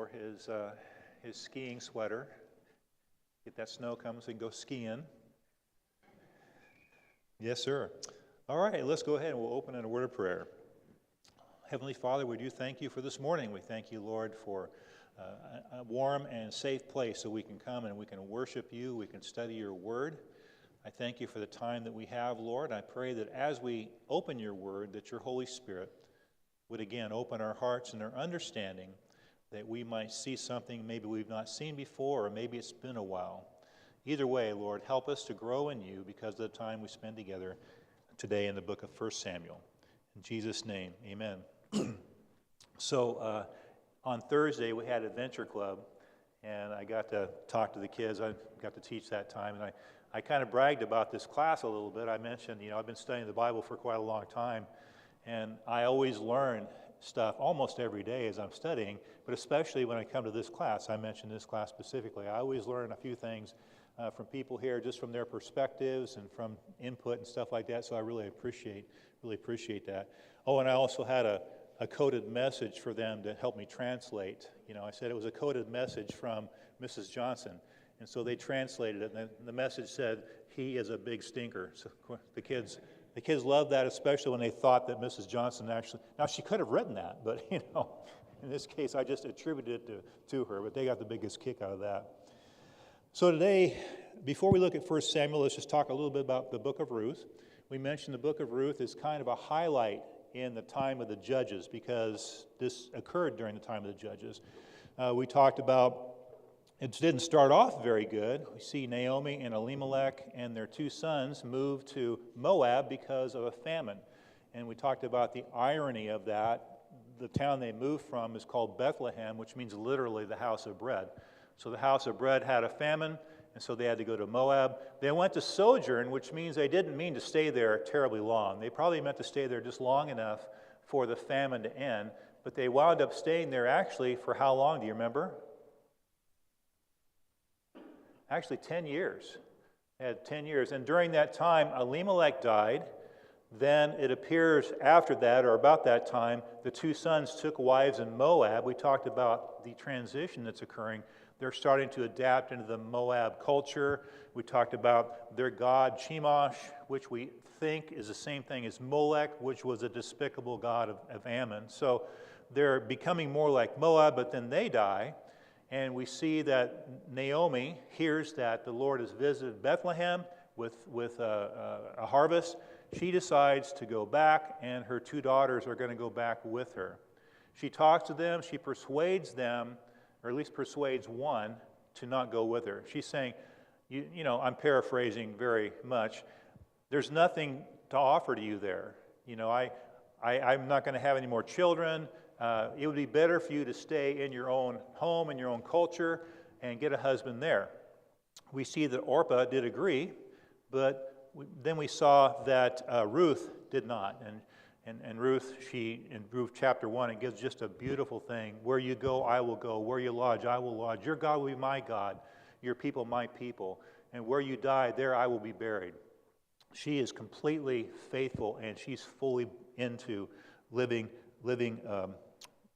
his skiing sweater. Get that snow comes and go skiing. Yes, sir. All right, let's go ahead and we'll open in a word of prayer. Heavenly Father, we do thank you for this morning. We thank you, Lord, for a warm and safe place so we can come and we can worship you, we can study your word. I thank you for the time that we have, Lord. I pray that as we open your word, that your Holy Spirit would again open our hearts and our understanding, that we might see something maybe we've not seen before, or maybe it's been a while. Either way, Lord, help us to grow in you because of the time we spend together today in the book of 1 Samuel. In Jesus' name, amen. So on Thursday, we had Adventure Club, and I got to talk to the kids. I got to teach that time, and I kind of bragged about this class a little bit. I mentioned, I've been studying the Bible for quite a long time, and I always learn stuff almost every day as I'm studying, but especially when I come to this class. I mentioned this class specifically. I always learn a few things from people here, just from their perspectives and from input and stuff like that, so I really appreciate that. Oh, and I also had a coded message for them to help me translate. I said it was a coded message from Mrs. Johnson, and so they translated it, and the message said, "He is a big stinker." So the kids loved that, especially when they thought that Mrs. Johnson now she could have written that, but in this case I just attributed it to her, but they got the biggest kick out of that. So today, before we look at 1 Samuel, let's just talk a little bit about the book of Ruth. We mentioned the book of Ruth is kind of a highlight in the time of the Judges because this occurred during the time of the Judges. We talked about it didn't start off very good. We see Naomi and Elimelech and their two sons move to Moab because of a famine. And we talked about the irony of that. The town they moved from is called Bethlehem, which means literally the house of bread. So the house of bread had a famine, and so they had to go to Moab. They went to sojourn, which means they didn't mean to stay there terribly long. They probably meant to stay there just long enough for the famine to end, but they wound up staying there actually for how long, do you remember? Actually 10 years. They had 10 years. And during that time, Elimelech died. Then it appears after that, or about that time, the two sons took wives in Moab. We talked about the transition that's occurring. They're starting to adapt into the Moab culture. We talked about their god, Chemosh, which we think is the same thing as Molech, which was a despicable god of Ammon. So they're becoming more like Moab, but then they die. And we see that Naomi hears that the Lord has visited Bethlehem with a harvest. She decides to go back, and her two daughters are going to go back with her. She talks to them. She persuades them, or at least persuades one, to not go with her. She's saying, I'm paraphrasing very much, there's nothing to offer to you there. I'm not going to have any more children. It would be better for you to stay in your own home, in your own culture, and get a husband there. We see that Orpah did agree, but then we saw that Ruth did not. And Ruth, in Ruth chapter 1, it gives just a beautiful thing. Where you go, I will go. Where you lodge, I will lodge. Your God will be my God. Your people, my people. And where you die, there I will be buried. She is completely faithful, and she's fully into living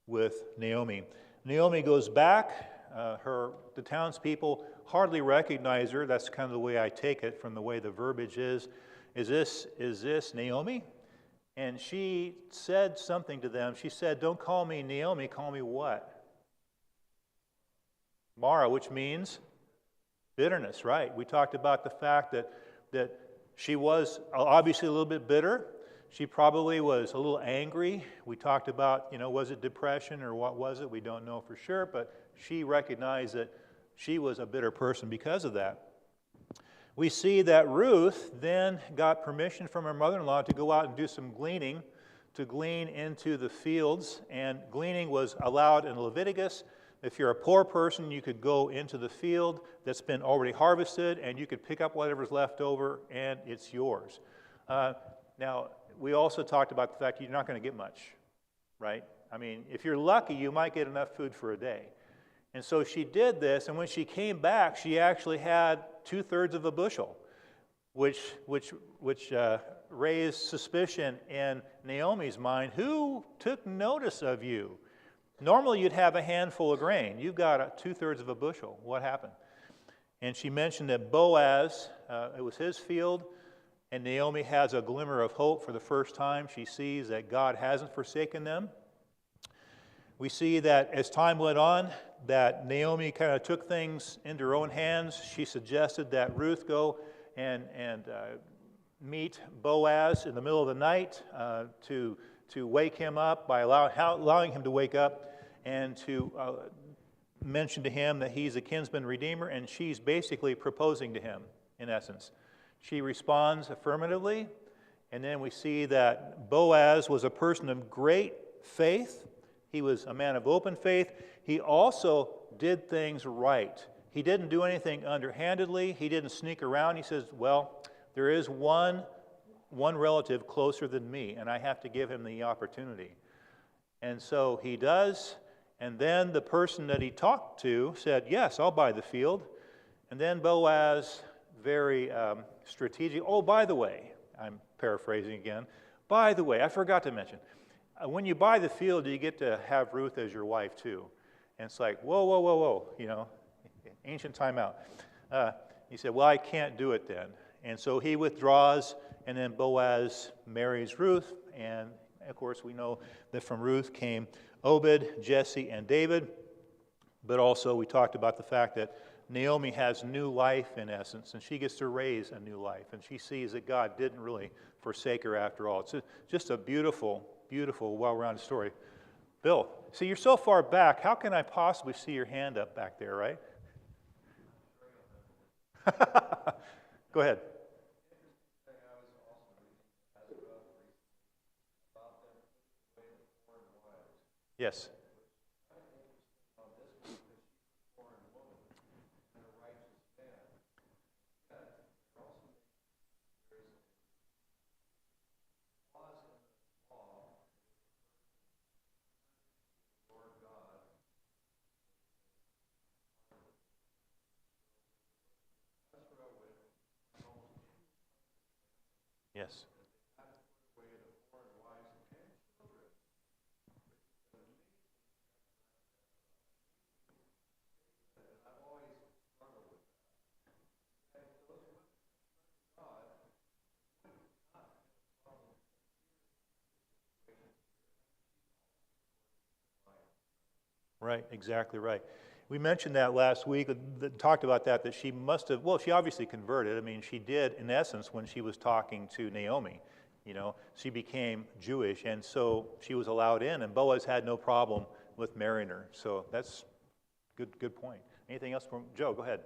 with Naomi. Naomi goes back. The townspeople hardly recognize her. That's kind of the way I take it from the way the verbiage is. Is this Naomi? And she said something to them. She said, "Don't call me Naomi, call me what? Mara," which means bitterness, right? We talked about the fact that she was obviously a little bit bitter. She probably was a little angry. We talked about, was it depression or what was it? We don't know for sure, but she recognized that she was a bitter person because of that. We see that Ruth then got permission from her mother-in-law to go out and do some gleaning, to glean into the fields, and gleaning was allowed in Leviticus. If you're a poor person, you could go into the field that's been already harvested, and you could pick up whatever's left over, and it's yours. Now, we also talked about the fact you're not going to get much, right? I mean, if you're lucky, you might get enough food for a day. And so she did this, and when she came back, she actually had 2/3 of a bushel, which raised suspicion in Naomi's mind. Who took notice of you? Normally you'd have a handful of grain. You've got 2/3 of a bushel. What happened? And she mentioned that Boaz, it was his field, and Naomi has a glimmer of hope for the first time. She sees that God hasn't forsaken them. We see that as time went on, that Naomi kind of took things into her own hands. She suggested that Ruth go and meet Boaz in the middle of the night to wake him up by allowing him to wake up and to mention to him that he's a kinsman redeemer, and she's basically proposing to him, in essence. She responds affirmatively, and then we see that Boaz was a person of great faith. He was a man of open faith. He also did things right. He didn't do anything underhandedly. He didn't sneak around. He says, well, there is one relative closer than me, and I have to give him the opportunity. And so he does, and then the person that he talked to said, yes, I'll buy the field. And then Boaz, very strategic, oh, by the way, I'm paraphrasing again, by the way, I forgot to mention, when you buy the field, you get to have Ruth as your wife too. And it's like, whoa, whoa, whoa, whoa, you know, ancient timeout. He said, well, I can't do it then. And so he withdraws, and then Boaz marries Ruth. And, of course, we know that from Ruth came Obed, Jesse, and David. But also we talked about the fact that Naomi has new life, in essence, and she gets to raise a new life. And she sees that God didn't really forsake her after all. It's just a beautiful, beautiful, well-rounded story. Bill, see, you're so far back. How can I possibly see your hand up back there, right? Go ahead. Yes. Yes. Right, exactly right. We mentioned that last week, talked about that she must have, well, she obviously converted. I mean, she did, in essence, when she was talking to Naomi. You know, she became Jewish, and so she was allowed in, and Boaz had no problem with marrying her. So that's good point. Anything else from Joe? Go ahead.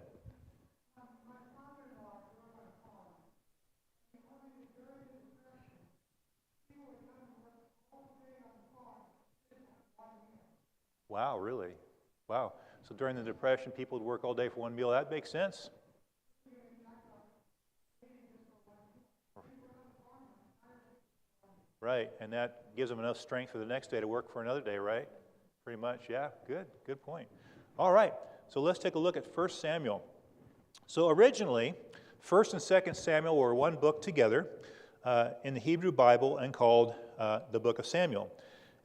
Wow, really? Wow. So during the Depression, people would work all day for one meal. That makes sense. Right, and that gives them enough strength for the next day to work for another day, right? Pretty much, yeah. Good point. All right, so let's take a look at 1 Samuel. So originally, 1 and 2 Samuel were one book together in the Hebrew Bible and called the book of Samuel.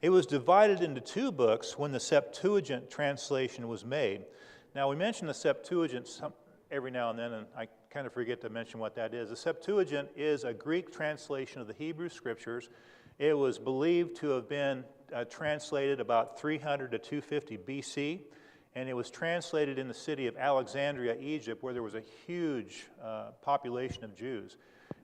It was divided into two books when the Septuagint translation was made. Now, we mention the Septuagint every now and then, and I kind of forget to mention what that is. The Septuagint is a Greek translation of the Hebrew Scriptures. It was believed to have been translated about 300 to 250 BC, and it was translated in the city of Alexandria, Egypt, where there was a huge population of Jews.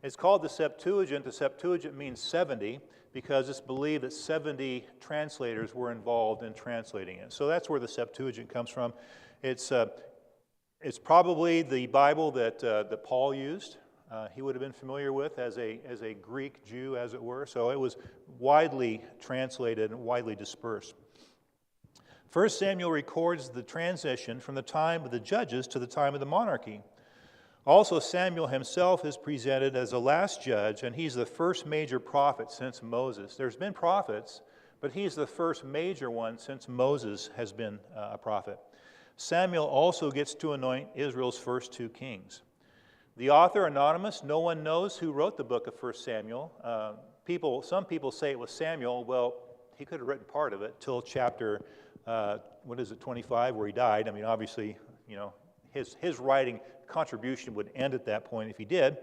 It's called the Septuagint. The Septuagint means 70 because it's believed that 70 translators were involved in translating it. So that's where the Septuagint comes from. It's probably the Bible that Paul used. He would have been familiar with as a Greek Jew, as it were. So it was widely translated and widely dispersed. 1 Samuel records the transition from the time of the judges to the time of the monarchy. Also, Samuel himself is presented as the last judge, and he's the first major prophet since Moses. There's been prophets, but he's the first major one since Moses has been a prophet. Samuel also gets to anoint Israel's first two kings. The author, anonymous, no one knows who wrote the book of 1 Samuel. Some people say it was Samuel. Well, he could have written part of it till chapter, 25, where he died. I mean, obviously, his writing contribution would end at that point if he did,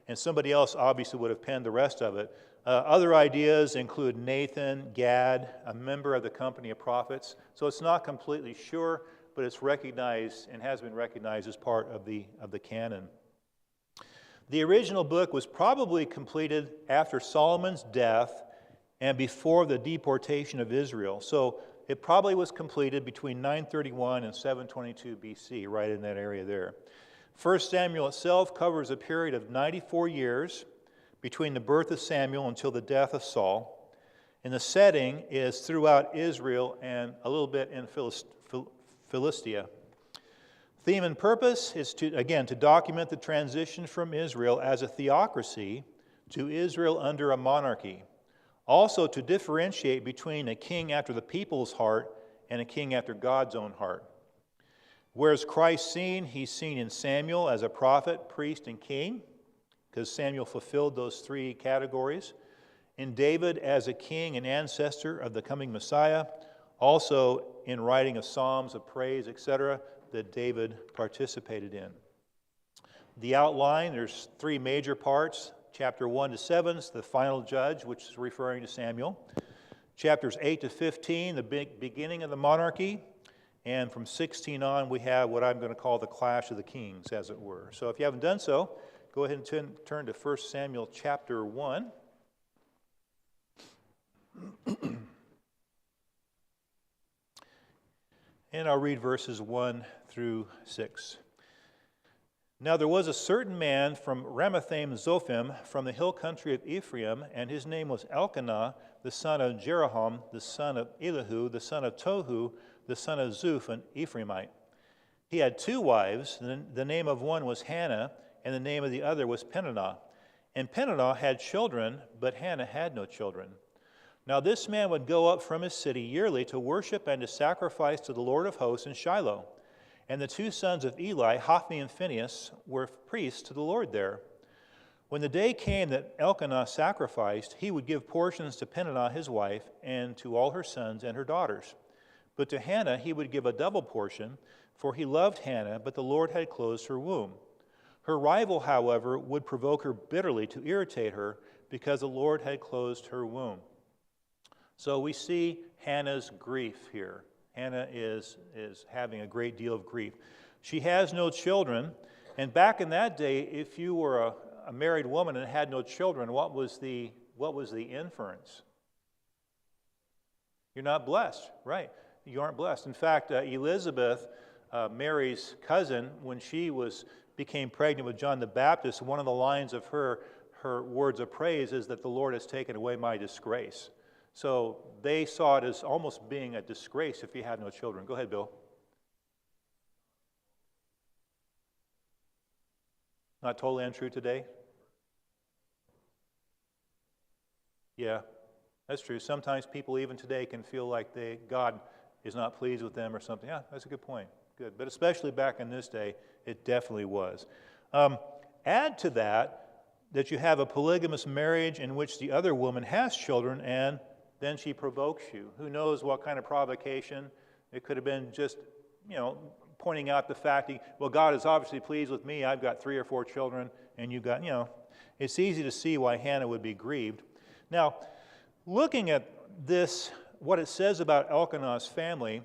and somebody else obviously would have penned the rest of it. Other ideas include Nathan, Gad, a member of the company of prophets. So it's not completely sure, but it's recognized and has been recognized as part of the canon. The original book was probably completed after Solomon's death and before the deportation of Israel. So it probably was completed between 931 and 722 BC, right in that area there. 1 Samuel itself covers a period of 94 years between the birth of Samuel until the death of Saul. And the setting is throughout Israel and a little bit in Philistia. Theme and purpose is to document the transition from Israel as a theocracy to Israel under a monarchy. Also to differentiate between a king after the people's heart and a king after God's own heart. Whereas Christ's seen, he's seen in Samuel as a prophet, priest, and king, because Samuel fulfilled those three categories. In David as a king and ancestor of the coming Messiah. Also in writing of psalms of praise, etc., that David participated in. The outline, there's three major parts. Chapter 1 to 7 is the final judge, which is referring to Samuel. Chapters 8 to 15, the beginning of the monarchy. And from 16 on, we have what I'm going to call the clash of the kings, as it were. So if you haven't done so, go ahead and turn to 1 Samuel chapter 1. And I'll read verses 1 through 6. Now there was a certain man from Ramathaim Zophim, from the hill country of Ephraim, and his name was Elkanah, the son of Jeroham, the son of Elihu, the son of Tohu, the son of Zuph, an Ephraimite. He had two wives. The name of one was Hannah, and the name of the other was Peninnah. And Peninnah had children, but Hannah had no children. Now this man would go up from his city yearly to worship and to sacrifice to the Lord of hosts in Shiloh. And the two sons of Eli, Hophni and Phinehas, were priests to the Lord there. When the day came that Elkanah sacrificed, he would give portions to Peninnah his wife, and to all her sons and her daughters. But to Hannah he would give a double portion, for he loved Hannah, but the Lord had closed her womb. Her rival, however, would provoke her bitterly to irritate her, because the Lord had closed her womb. So we see Hannah's grief here. Hannah is having a great deal of grief. She has no children, and back in that day, if you were a married woman and had no children, what was the inference? You're not blessed, right? You aren't blessed. In fact, Elizabeth, Mary's cousin, when she became pregnant with John the Baptist, one of the lines of her words of praise is that the Lord has taken away my disgrace. So they saw it as almost being a disgrace if you had no children. Go ahead, Bill. Not totally untrue today? Yeah, that's true. Sometimes people even today can feel like God is not pleased with them or something. Yeah, that's a good point. Good. But especially back in this day, it definitely was. Add to that you have a polygamous marriage in which the other woman has children and then she provokes you. Who knows what kind of provocation? It could have been just, pointing out the fact that, well, God is obviously pleased with me. I've got 3 or 4 children, and you've got, it's easy to see why Hannah would be grieved. Now, looking at this, what it says about Elkanah's family,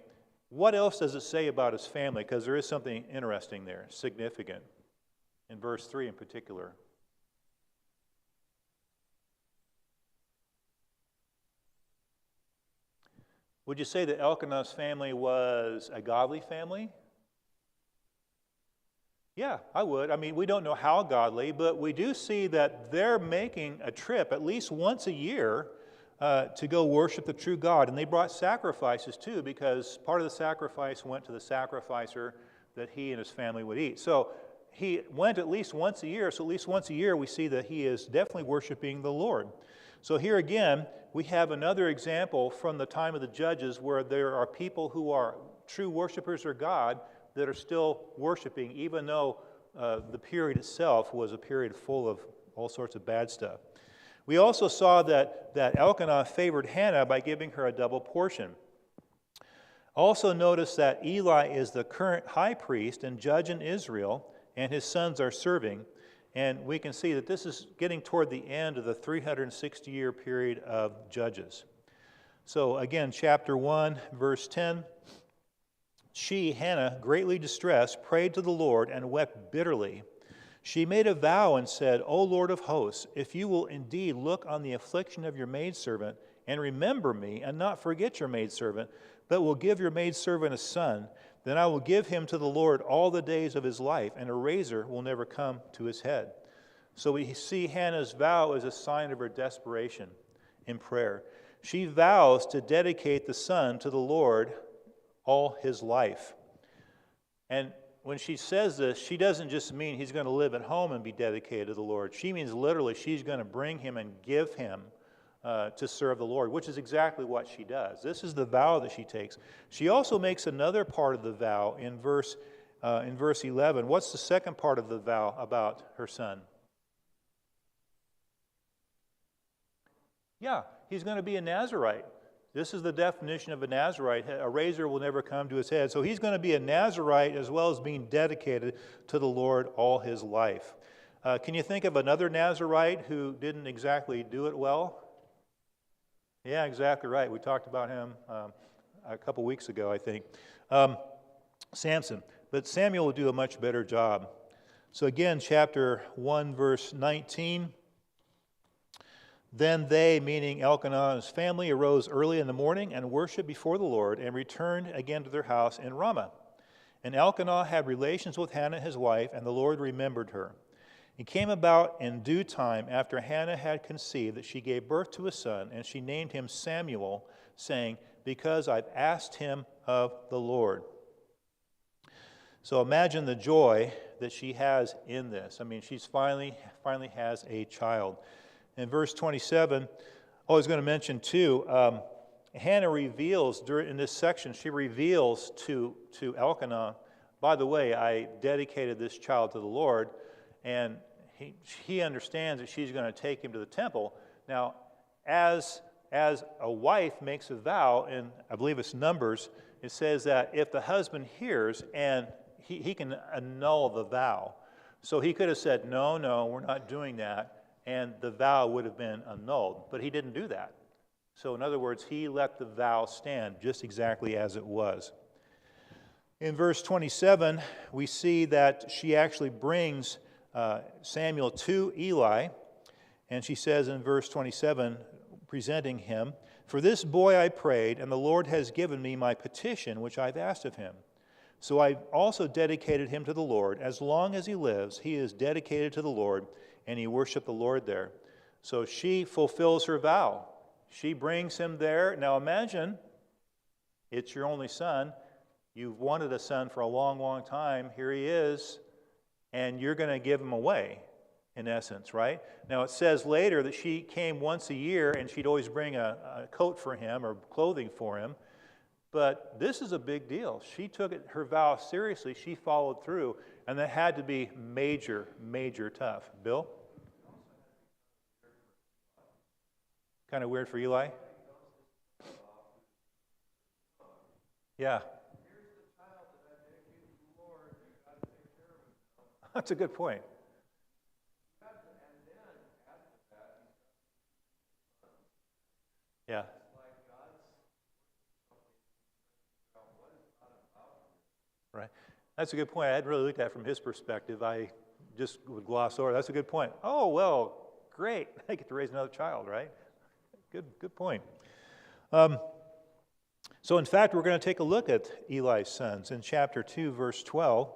what else does it say about his family? Because there is something interesting there, significant, in verse 3 in particular. Would you say that Elkanah's family was a godly family? Yeah, I would. I mean, we don't know how godly, but we do see that they're making a trip at least once a year to go worship the true God. And they brought sacrifices too, because part of the sacrifice went to the sacrificer that he and his family would eat. So he went at least once a year. So at least once a year we see that he is definitely worshiping the Lord. So here again, we have another example from the time of the judges where there are people who are true worshipers of God that are still worshiping, even though the period itself was a period full of all sorts of bad stuff. We also saw that Elkanah favored Hannah by giving her a double portion. Also notice that Eli is the current high priest and judge in Israel, and his sons are serving. And we can see that this is getting toward the end of the 360-year period of Judges. So again, chapter 1, verse 10. She, Hannah, greatly distressed, prayed to the Lord and wept bitterly. She made a vow and said, O Lord of hosts, if you will indeed look on the affliction of your maidservant and remember me and not forget your maidservant, but will give your maidservant a son, then I will give him to the Lord all the days of his life, and a razor will never come to his head. So we see Hannah's vow as a sign of her desperation in prayer. She vows to dedicate the son to the Lord all his life. And when she says this, she doesn't just mean he's going to live at home and be dedicated to the Lord. She means literally she's going to bring him and give him to serve the Lord, which is exactly what she does. This is the vow that she takes. She also makes another part of the vow in verse 11. What's the second part of the vow about her son? Yeah, he's going to be a Nazirite. This is the definition of a Nazirite. A razor will never come to his head. So he's going to be a Nazirite as well as being dedicated to the Lord all his life. Can you think of another Nazirite who didn't exactly do it well? Yeah, exactly right. We talked about him a couple weeks ago, I think. Samson. But Samuel will do a much better job. So again, chapter 1, verse 19. Then they, meaning Elkanah and his family, arose early in the morning and worshipped before the Lord and returned again to their house in Ramah. And Elkanah had relations with Hannah his wife, and the Lord remembered her. It came about in due time after Hannah had conceived that she gave birth to a son, and she named him Samuel, saying, because I've asked him of the Lord. So imagine the joy that she has in this. I mean, she's finally has a child. In verse 27, I was going to mention too, Hannah reveals, in this section, she reveals to Elkanah, by the way, I dedicated this child to the Lord, and he understands that she's going to take him to the temple. Now, as a wife makes a vow, and I believe it's Numbers, it says that if the husband hears, and he can annul the vow. So he could have said, no, we're not doing that, and the vow would have been annulled. But he didn't do that. So in other words, he let the vow stand just exactly as it was. In verse 27, we see that she actually brings Samuel to Eli, and she says in verse 27, presenting him, for this boy I prayed, and the Lord has given me my petition which I've asked of him. So I also dedicated him to the Lord. As long as he lives, he is dedicated to the Lord, and he worshiped the Lord there. So she fulfills her vow. She brings him there. Now imagine, it's your only son. You've wanted a son for a long, long time. Here he is, and you're going to give him away, in essence, right? Now it says later that she came once a year, and she'd always bring a coat for him or clothing for him. But this is a big deal. She took her vow seriously. She followed through, and that had to be major, major tough. Bill? Kind of weird for Eli? Yeah. That's a good point. Yeah. Right. That's a good point. I hadn't really looked at it from his perspective. I just would gloss over. That's a good point. Oh, well, great. I get to raise another child, right? Good point. So in fact, we're going to take a look at Eli's sons in chapter 2, verse 12.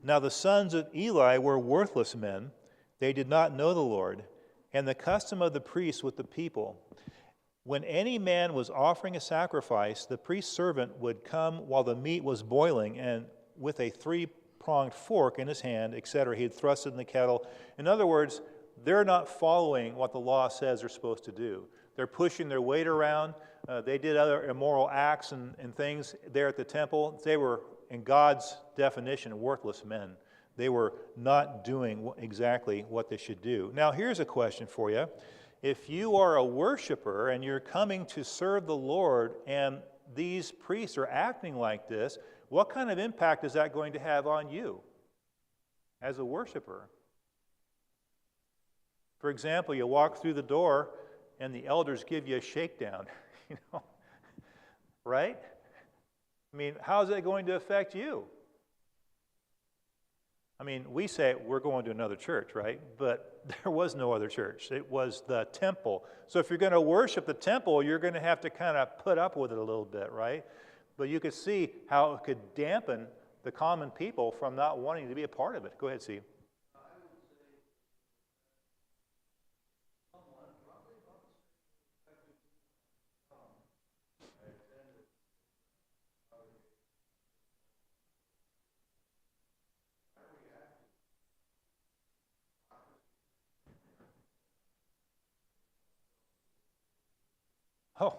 Now the sons of Eli were worthless men. They did not know the Lord, and the custom of the priests with the people. When any man was offering a sacrifice, the priest's servant would come while the meat was boiling, and with a three-pronged fork in his hand, etc., he'd thrust it in the kettle. In other words, they're not following what the law says they're supposed to do. They're pushing their weight around. They did other immoral acts and things there at the temple. They were, in God's definition, worthless men. They were not doing exactly what they should do. Now, here's a question for you. If you are a worshiper and you're coming to serve the Lord and these priests are acting like this, what kind of impact is that going to have on you as a worshiper? For example, you walk through the door and the elders give you a shakedown, right? I mean, how is that going to affect you? I mean, we say we're going to another church, right? But there was no other church. It was the temple. So if you're going to worship the temple, you're going to have to kind of put up with it a little bit, right? But you could see how it could dampen the common people from not wanting to be a part of it. Go ahead, Steve. Oh,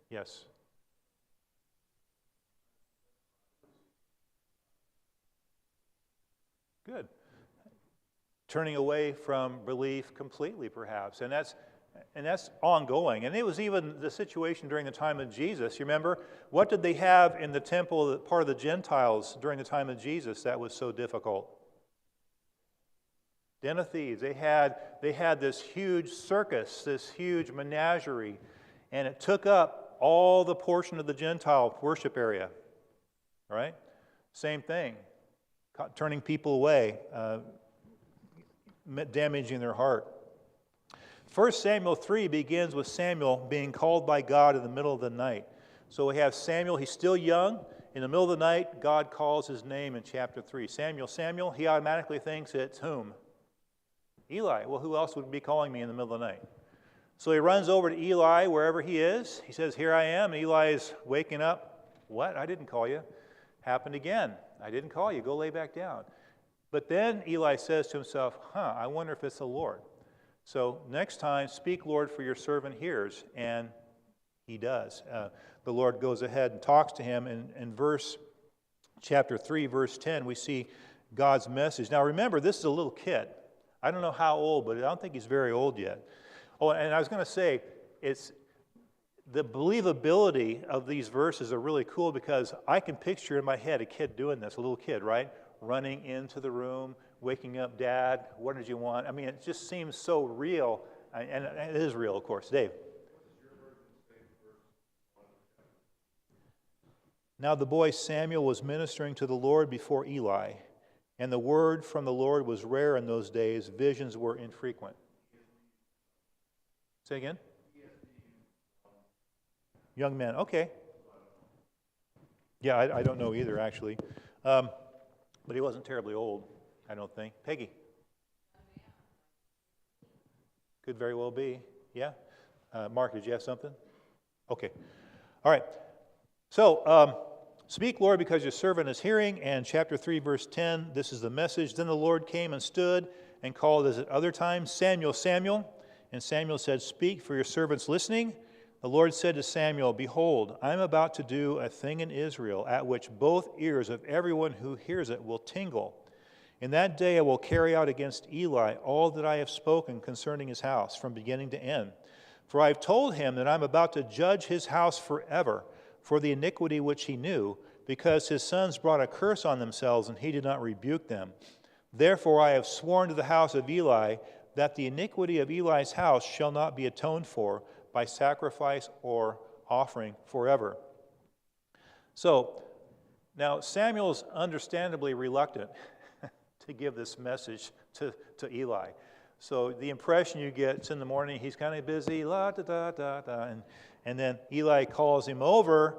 yes. Good. Turning away from belief completely, perhaps. And that's ongoing. And it was even the situation during the time of Jesus. You remember? What did they have in the temple, part of the Gentiles, during the time of Jesus that was so difficult? Den of thieves. They had this huge circus, this huge menagerie, and it took up all the portion of the Gentile worship area. All right? Same thing. Turning people away, damaging their heart. 1 Samuel 3 begins with Samuel being called by God in the middle of the night. So we have Samuel, he's still young. In the middle of the night, God calls his name in chapter 3. Samuel, Samuel, he automatically thinks it's whom? Eli. Well, who else would be calling me in the middle of the night? So he runs over to Eli wherever he is. He says, here I am. And Eli is waking up. What? I didn't call you. Happened again. I didn't call you. Go lay back down. But then Eli says to himself, I wonder if it's the Lord. So next time, speak, Lord, for your servant hears. And he does. The Lord goes ahead and talks to him. In chapter 3, verse 10, we see God's message. Now remember, this is a little kid. I don't know how old, but I don't think he's very old yet. Oh, and I was going to say, it's the believability of these verses are really cool because I can picture in my head a kid doing this, a little kid, right? Running into the room, waking up, Dad, what did you want? I mean, it just seems so real, and it is real, of course. Dave. Now the boy Samuel was ministering to the Lord before Eli, and the word from the Lord was rare in those days. Visions were infrequent. Say again? Young men. Okay. Yeah, I don't know either, actually. But he wasn't terribly old, I don't think. Peggy? Could very well be. Yeah? Mark, did you have something? Okay. All right. So, speak, Lord, because your servant is hearing. And chapter 3, verse 10, this is the message. Then the Lord came and stood and called as at other times, Samuel, Samuel. And Samuel said, speak, for your servant's listening. The Lord said to Samuel, behold, I am about to do a thing in Israel, at which both ears of everyone who hears it will tingle. In that day I will carry out against Eli all that I have spoken concerning his house, from beginning to end. For I have told him that I am about to judge his house forever, for the iniquity which he knew, because his sons brought a curse on themselves, and he did not rebuke them. Therefore I have sworn to the house of Eli that the iniquity of Eli's house shall not be atoned for by sacrifice or offering forever. So, now Samuel's understandably reluctant to give this message to Eli. So the impression you get, it's in the morning, he's kind of busy, la da da da da, and then Eli calls him over,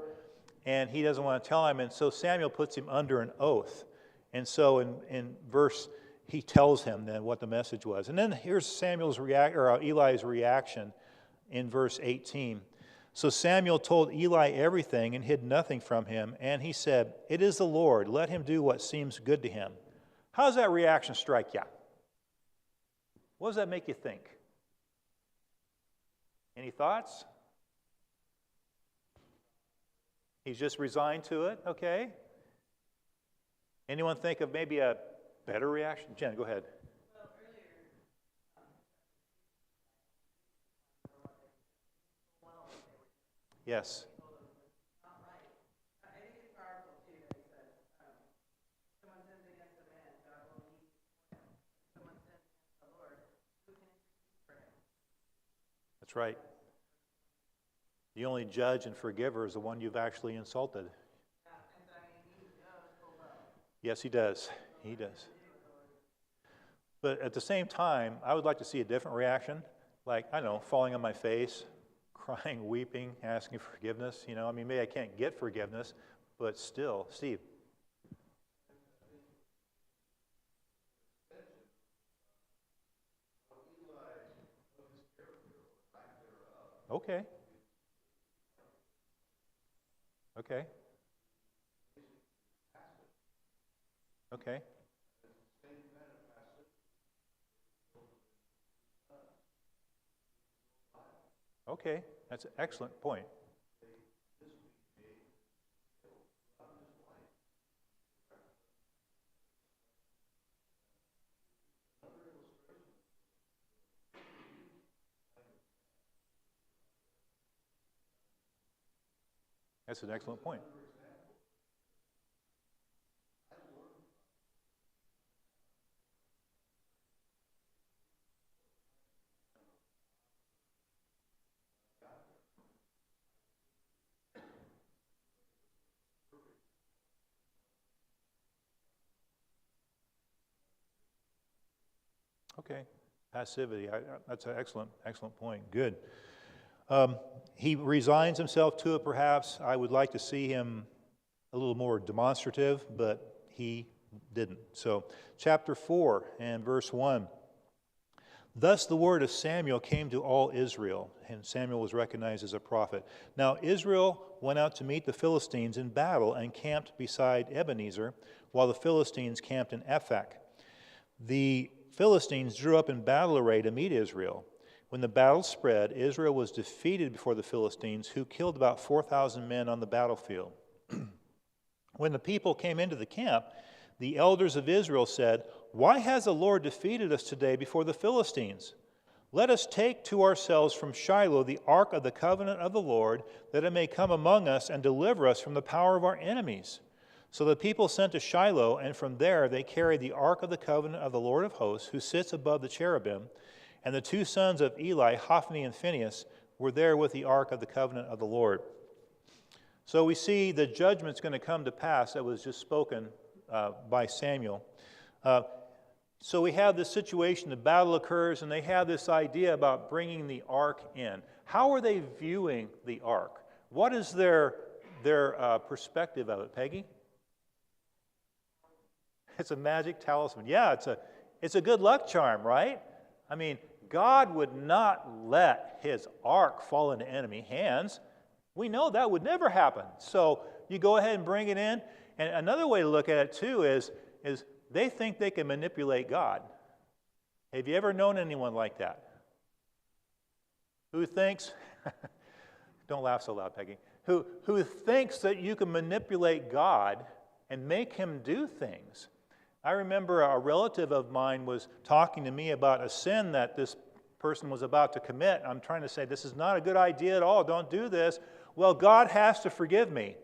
and he doesn't want to tell him, and so Samuel puts him under an oath. And so in verse, he tells him then what the message was. And then here's Eli's reaction in verse 18. So Samuel told Eli everything and hid nothing from him, and he said, it is the Lord, let him do what seems good to him. How does that reaction strike you? What does that make you think? Any thoughts? He's just resigned to it, okay? Anyone think of maybe a better reaction? Jen, go ahead. Yes. That's right. The only judge and forgiver is the one you've actually insulted. Yes, he does. He does. But at the same time, I would like to see a different reaction. Like, I don't know, falling on my face, crying, weeping, asking for forgiveness. I mean, maybe I can't get forgiveness, but still. Steve. Okay. Okay. Okay. Okay. That's an excellent point. That's an excellent point. Okay. Passivity. That's an excellent point. Good. He resigns himself to it, perhaps. I would like to see him a little more demonstrative, but he didn't. So, chapter 4 and verse 1. Thus the word of Samuel came to all Israel, and Samuel was recognized as a prophet. Now Israel went out to meet the Philistines in battle and camped beside Ebenezer, while the Philistines camped in Ephek. The Philistines drew up in battle array to meet Israel. When the battle spread, Israel was defeated before the Philistines, who killed about 4,000 men on the battlefield. When the people came into the camp, the elders of Israel said, "Why has the Lord defeated us today before the Philistines? Let us take to ourselves from Shiloh the ark of the covenant of the Lord, that it may come among us and deliver us from the power of our enemies." So the people sent to Shiloh, and from there they carried the ark of the covenant of the Lord of hosts, who sits above the cherubim, and the two sons of Eli, Hophni and Phinehas, were there with the ark of the covenant of the Lord. So we see the judgment's going to come to pass that was just spoken by Samuel. So we have this situation, the battle occurs, and they have this idea about bringing the ark in. How are they viewing the ark? What is their perspective of it, Peggy? It's a magic talisman. Yeah, it's a good luck charm, right? I mean, God would not let his ark fall into enemy hands. We know that would never happen. So you go ahead and bring it in. And another way to look at it, too, is they think they can manipulate God. Have you ever known anyone like that? Who thinks, don't laugh so loud, Peggy, who thinks that you can manipulate God and make him do things? I remember a relative of mine was talking to me about a sin that this person was about to commit. I'm trying to say, this is not a good idea at all. Don't do this. Well, God has to forgive me.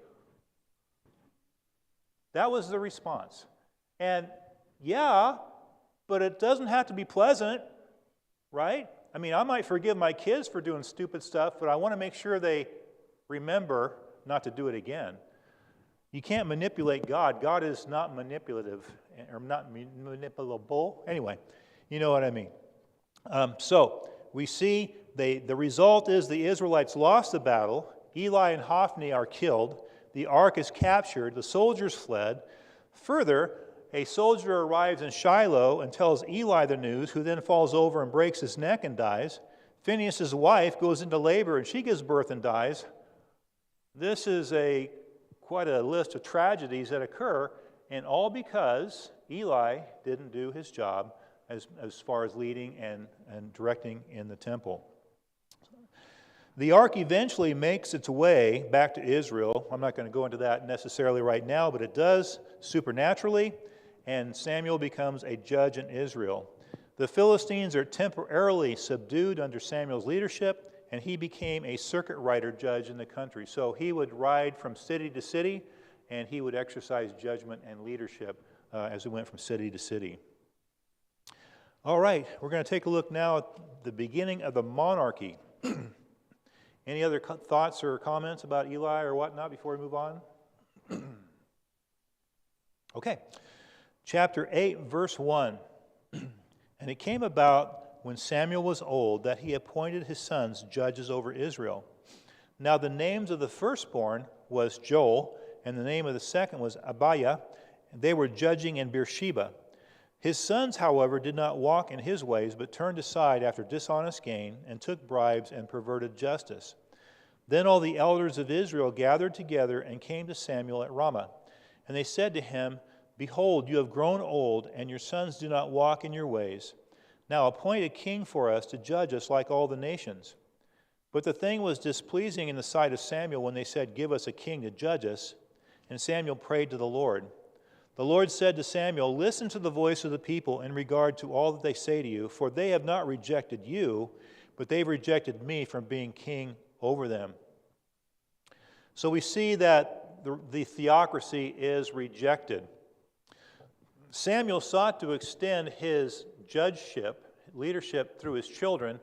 That was the response. And yeah, but it doesn't have to be pleasant, right? I mean, I might forgive my kids for doing stupid stuff, but I want to make sure they remember not to do it again. You can't manipulate God. God is not manipulative, or not manipulable. Anyway, you know what I mean. So we see the result is the Israelites lost the battle. Eli and Hophni are killed. The ark is captured. The soldiers fled. Further, a soldier arrives in Shiloh and tells Eli the news, who then falls over and breaks his neck and dies. Phinehas' wife goes into labor and she gives birth and dies. This is quite a list of tragedies that occur, and all because Eli didn't do his job as far as leading and directing in the temple. The ark eventually makes its way back to Israel. I'm not going to go into that necessarily right now, but it does supernaturally, and Samuel becomes a judge in Israel. The Philistines are temporarily subdued under Samuel's leadership, and he became a circuit rider judge in the country. So he would ride from city to city, and he would exercise judgment and leadership as he went from city to city. All right, we're going to take a look now at the beginning of the monarchy. Any other thoughts or comments about Eli or whatnot before we move on? Okay. Chapter 8, verse 1. And it came about when Samuel was old that he appointed his sons judges over Israel. Now the names of the firstborn was Joel, and the name of the second was Abiah, and they were judging in Beersheba. His sons, however, did not walk in his ways, but turned aside after dishonest gain, and took bribes and perverted justice. Then all the elders of Israel gathered together and came to Samuel at Ramah. And they said to him, Behold, you have grown old, and your sons do not walk in your ways. Now appoint a king for us to judge us like all the nations. But the thing was displeasing in the sight of Samuel when they said, Give us a king to judge us. And Samuel prayed to the Lord. The Lord said to Samuel, Listen to the voice of the people in regard to all that they say to you, for they have not rejected you, but they've rejected me from being king over them. So we see that the theocracy is rejected. Samuel sought to extend his judgeship, leadership through his children,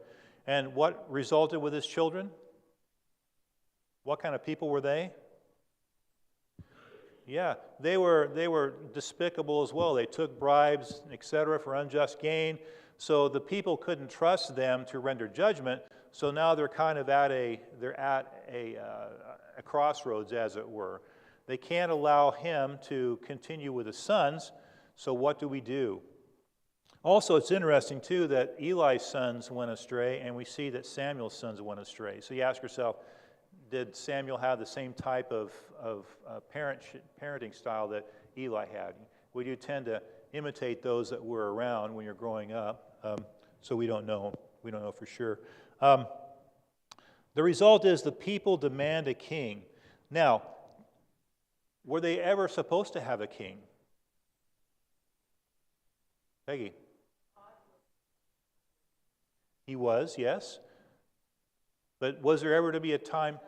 and what resulted with his children? What kind of people were they? Yeah, they were despicable as well. They took bribes, etc., for unjust gain. So the people couldn't trust them to render judgment. So now they're kind of at a crossroads, as it were. They can't allow him to continue with his sons. So what do we do? Also, it's interesting too that Eli's sons went astray, and we see that Samuel's sons went astray. So you ask yourself, did Samuel have the same type of parenting style that Eli had? We do tend to imitate those that were around when you're growing up, so we don't know. We don't know for sure. The result is the people demand a king. Now, were they ever supposed to have a king? Peggy? He was, yes. But was there ever to be a time?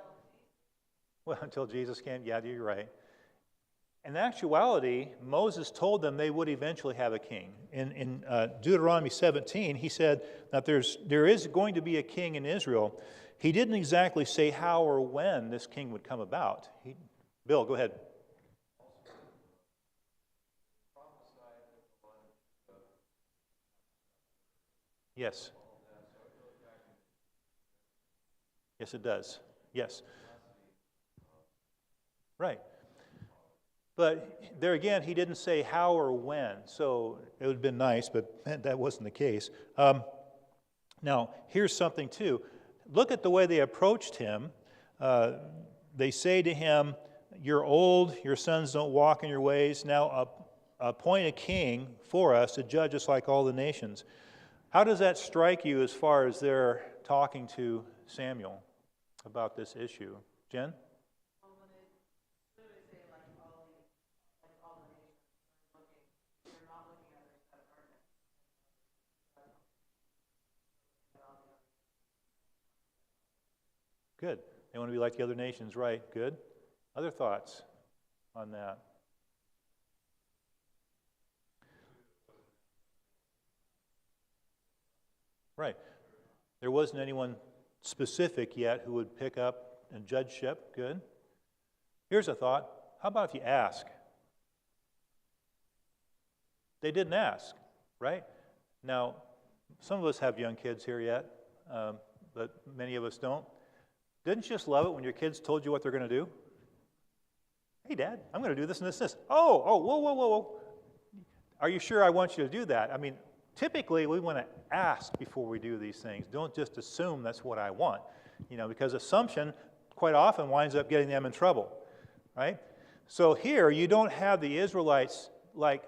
Well, until Jesus came? Yeah, you're right. In actuality, Moses told them they would eventually have a king. In Deuteronomy 17, he said that there is going to be a king in Israel. He didn't exactly say how or when this king would come about. Bill, go ahead. Yes. Yes, it does. Yes. Right. But there again, he didn't say how or when, so it would have been nice, but that wasn't the case. Now, here's something too. Look at the way they approached him. They say to him, You're old, your sons don't walk in your ways. Now appoint a king for us to judge us like all the nations. How does that strike you as far as they're talking to Samuel about this issue? Jen? Good. They want to be like the other nations, right? Good. Other thoughts on that? Right. There wasn't anyone specific yet who would pick up a judgeship. Good. Here's a thought. How about if you ask? They didn't ask, right? Now, some of us have young kids here yet, but many of us don't. Didn't you just love it when your kids told you what they're going to do? Hey, Dad, I'm going to do this and this and this. Whoa. Are you sure I want you to do that? I mean, typically, we want to ask before we do these things. Don't just assume that's what I want, because assumption quite often winds up getting them in trouble, right? So here, you don't have the Israelites like,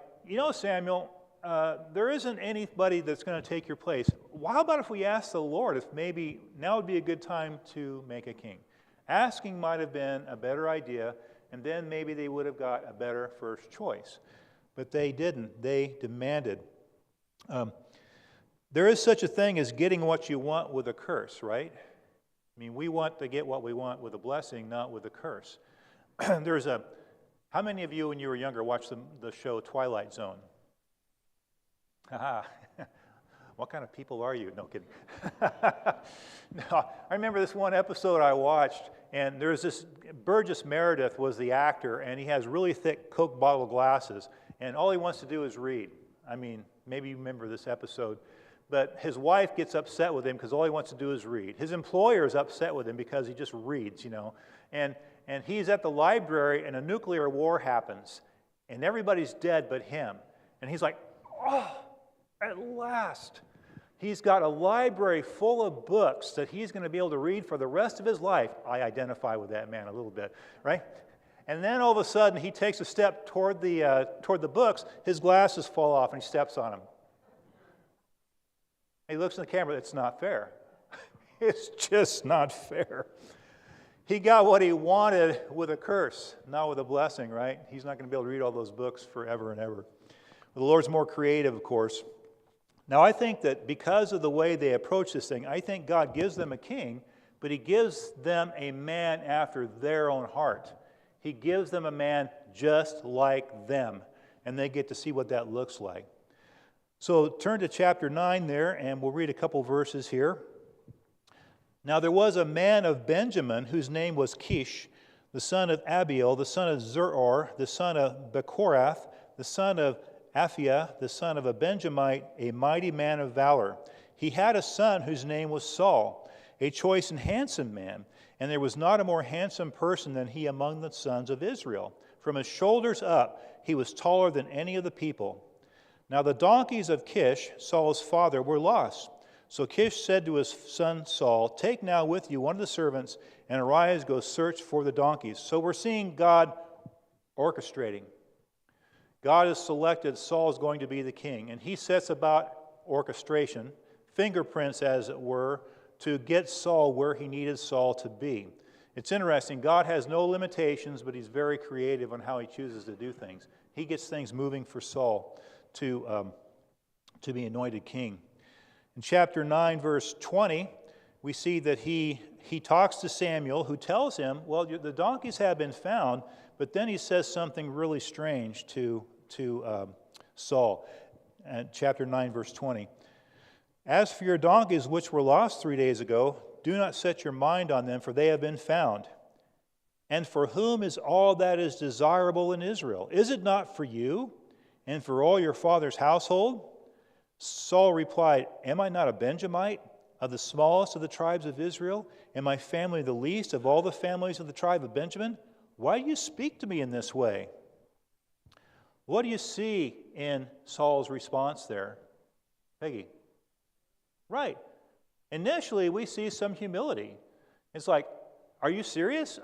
Samuel, there isn't anybody that's going to take your place. Well, how about if we ask the Lord if maybe now would be a good time to make a king? Asking might have been a better idea, and then maybe they would have got a better first choice. But they didn't. They demanded. There is such a thing as getting what you want with a curse, right? I mean, we want to get what we want with a blessing, not with a curse. How many of you, when you were younger, watched the show Twilight Zone? Haha. What kind of people are you? No kidding. No, I remember this one episode I watched, and there's this, Burgess Meredith was the actor, and he has really thick Coke bottle glasses, and all he wants to do is read. I mean, maybe you remember this episode. But his wife gets upset with him because all he wants to do is read. His employer is upset with him because he just reads, And he's at the library, and a nuclear war happens, and everybody's dead but him. And he's like, oh, at last. He's got a library full of books that he's going to be able to read for the rest of his life. I identify with that man a little bit, right? And then all of a sudden, he takes a step toward the books. His glasses fall off, and he steps on them. He looks in the camera. It's not fair. It's just not fair. He got what he wanted with a curse, not with a blessing, right? He's not going to be able to read all those books forever and ever. The Lord's more creative, of course. Now, I think that because of the way they approach this thing, I think God gives them a king, but he gives them a man after their own heart. He gives them a man just like them, and they get to see what that looks like. So turn to chapter 9 there, and we'll read a couple verses here. Now there was a man of Benjamin whose name was Kish, the son of Abiel, the son of Zeror, the son of Bechorath, the son of Aphiah, the son of a Benjamite, a mighty man of valor. He had a son whose name was Saul, a choice and handsome man, and there was not a more handsome person than he among the sons of Israel. From his shoulders up, he was taller than any of the people. Now the donkeys of Kish, Saul's father, were lost. So Kish said to his son Saul, take now with you one of the servants, and arise, go search for the donkeys. So we're seeing God orchestrating. God has selected Saul's going to be the king, and he sets about orchestration, fingerprints as it were, to get Saul where he needed Saul to be. It's interesting. God has no limitations, but he's very creative on how he chooses to do things. He gets things moving for Saul to be anointed king. In chapter 9, verse 20, we see that he talks to Samuel, who tells him, well, the donkeys have been found, but then he says something really strange to Saul. Chapter 9, verse 20. As for your donkeys which were lost 3 days ago, do not set your mind on them, for they have been found. And for whom is all that is desirable in Israel? Is it not for you and for all your father's household? Saul replied, am I not a Benjamite, of the smallest of the tribes of Israel? And my family the least of all the families of the tribe of Benjamin? Why do you speak to me in this way? What do you see in Saul's response there? Peggy? Right. Initially, we see some humility. It's like, are you serious?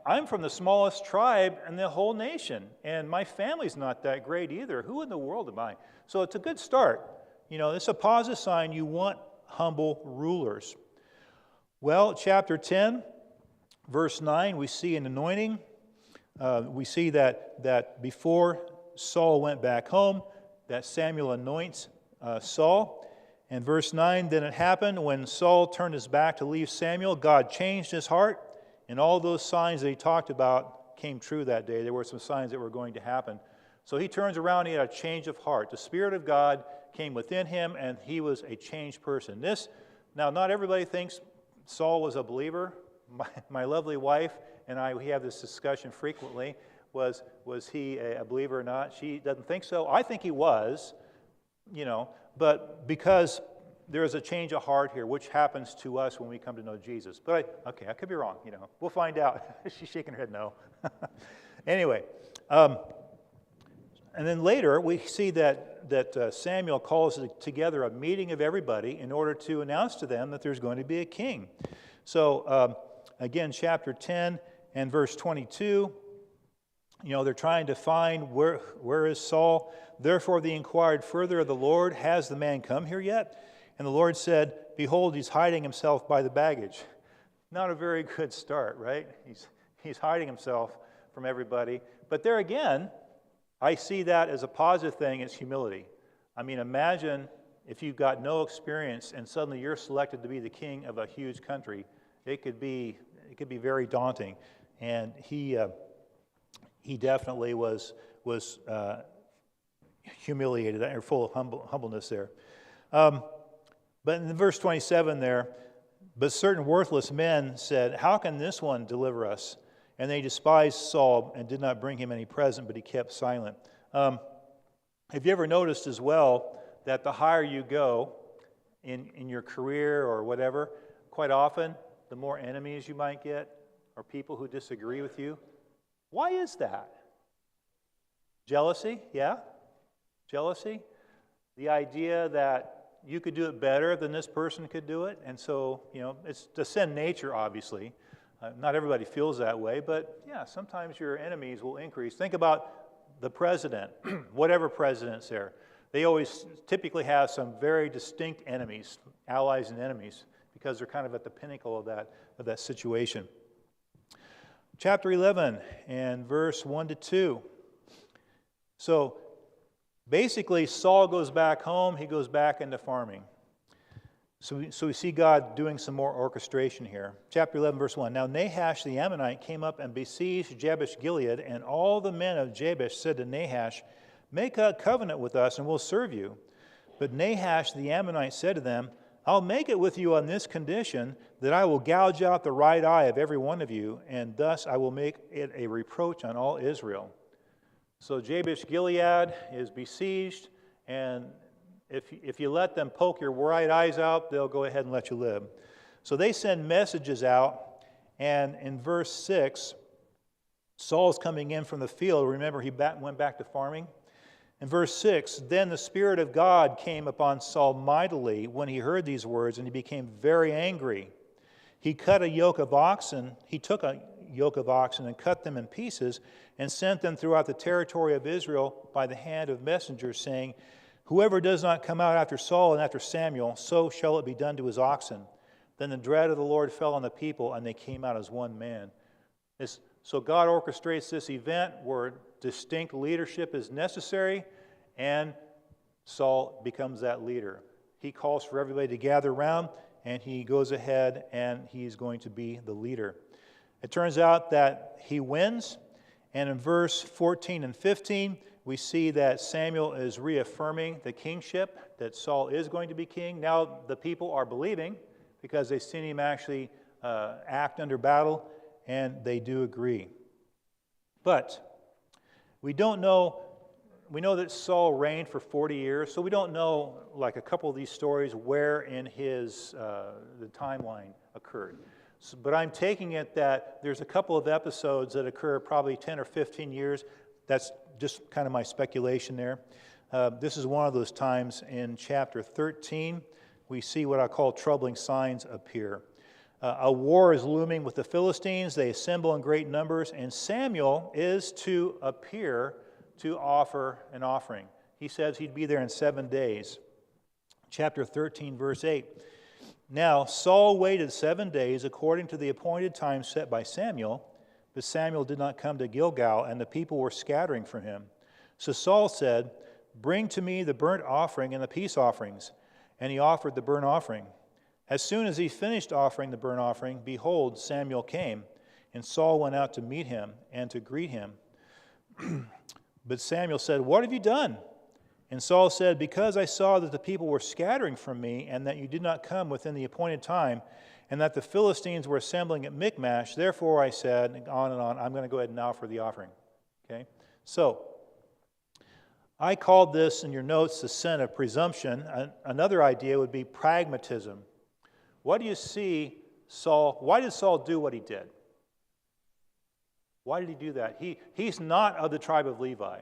I'm from the smallest tribe in the whole nation, and my family's not that great either. Who in the world am I? So it's a good start. It's a positive sign. You want humble rulers. Well, chapter 10, verse 9, we see an anointing. We see that before Saul went back home, that Samuel anoints Saul. And verse 9, then it happened when Saul turned his back to leave Samuel, God changed his heart, and all those signs that he talked about came true that day. There were some signs that were going to happen. So he turns around, he had a change of heart. The Spirit of God came within him, and he was a changed person. Now, not everybody thinks Saul was a believer. My lovely wife and I, we have this discussion frequently. Was he a believer or not? She doesn't think so. I think he was, but because there is a change of heart here, which happens to us when we come to know Jesus. But I could be wrong, We'll find out. She's shaking her head no. Anyway, and then later we see that Samuel calls together a meeting of everybody in order to announce to them that there's going to be a king. So again, chapter 10 and verse 22, they're trying to find where is Saul. Therefore they inquired further of the Lord, has the man come here yet? And the Lord said, behold, he's hiding himself by the baggage. Not a very good start, right? He's hiding himself from everybody. But there again, I see that as a positive thing. It's humility. I mean, imagine if you've got no experience and suddenly you're selected to be the king of a huge country. It could be very daunting. And he definitely was humiliated, or full of humbleness there. But in verse 27 there, but certain worthless men said, how can this one deliver us? And they despised Saul and did not bring him any present, but he kept silent. Have you ever noticed as well that the higher you go in your career or whatever, quite often the more enemies you might get or people who disagree with you? Why is that? Jealousy, yeah? Jealousy? The idea that you could do it better than this person could do it, and so, it's the sin nature, obviously. Not everybody feels that way, but yeah, sometimes your enemies will increase. Think about the president, whatever president's there. They always typically have some very distinct enemies, allies and enemies, because they're kind of at the pinnacle of that situation. Chapter 11 and verse 1 to 2. So basically, Saul goes back home. He goes back into farming. So we see God doing some more orchestration here. Chapter 11, verse 1. Now Nahash the Ammonite came up and besieged Jabesh-Gilead, and all the men of Jabesh said to Nahash, make a covenant with us, and we'll serve you. But Nahash the Ammonite said to them, I'll make it with you on this condition, that I will gouge out the right eye of every one of you, and thus I will make it a reproach on all Israel. So Jabesh-Gilead is besieged, and if you let them poke your right eyes out, they'll go ahead and let you live. So they send messages out, and in verse 6, Saul's coming in from the field. Remember, he went back to farming. In verse 6, then the Spirit of God came upon Saul mightily when he heard these words, and he became very angry. He took a yoke of oxen and cut them in pieces and sent them throughout the territory of Israel by the hand of messengers, saying, whoever does not come out after Saul and after Samuel, so shall it be done to his oxen. Then the dread of the Lord fell on the people, and they came out as one man. So God orchestrates this event where distinct leadership is necessary, and Saul becomes that leader. He calls for everybody to gather around, and he goes ahead and he's going to be the leader. It turns out that he wins, and in verse 14 and 15, we see that Samuel is reaffirming the kingship, that Saul is going to be king. Now the people are believing because they've seen him actually act under battle, and they do agree. But we don't know, we know that Saul reigned for 40 years, so we don't know, like a couple of these stories, where in his the timeline occurred. But I'm taking it that there's a couple of episodes that occur probably 10 or 15 years. That's just kind of my speculation there. This is one of those times in chapter 13. We see what I call troubling signs appear. A war is looming with the Philistines. They assemble in great numbers, and Samuel is to appear to offer an offering. He says he'd be there in 7 days. Chapter 13, verse 8. Now Saul waited 7 days according to the appointed time set by Samuel, but Samuel did not come to Gilgal, and the people were scattering from him. So Saul said, bring to me the burnt offering and the peace offerings. And he offered the burnt offering. As soon as he finished offering the burnt offering, behold, Samuel came, and Saul went out to meet him and to greet him. But Samuel said, what have you done? And Saul said, because I saw that the people were scattering from me, and that you did not come within the appointed time, and that the Philistines were assembling at Michmash, therefore I said, on and on, I'm going to go ahead and offer the offering. Okay? So, I called this in your notes the sin of presumption. Another idea would be pragmatism. What do you see Saul, why did Saul do what he did? Why did he do that? He's not of the tribe of Levi.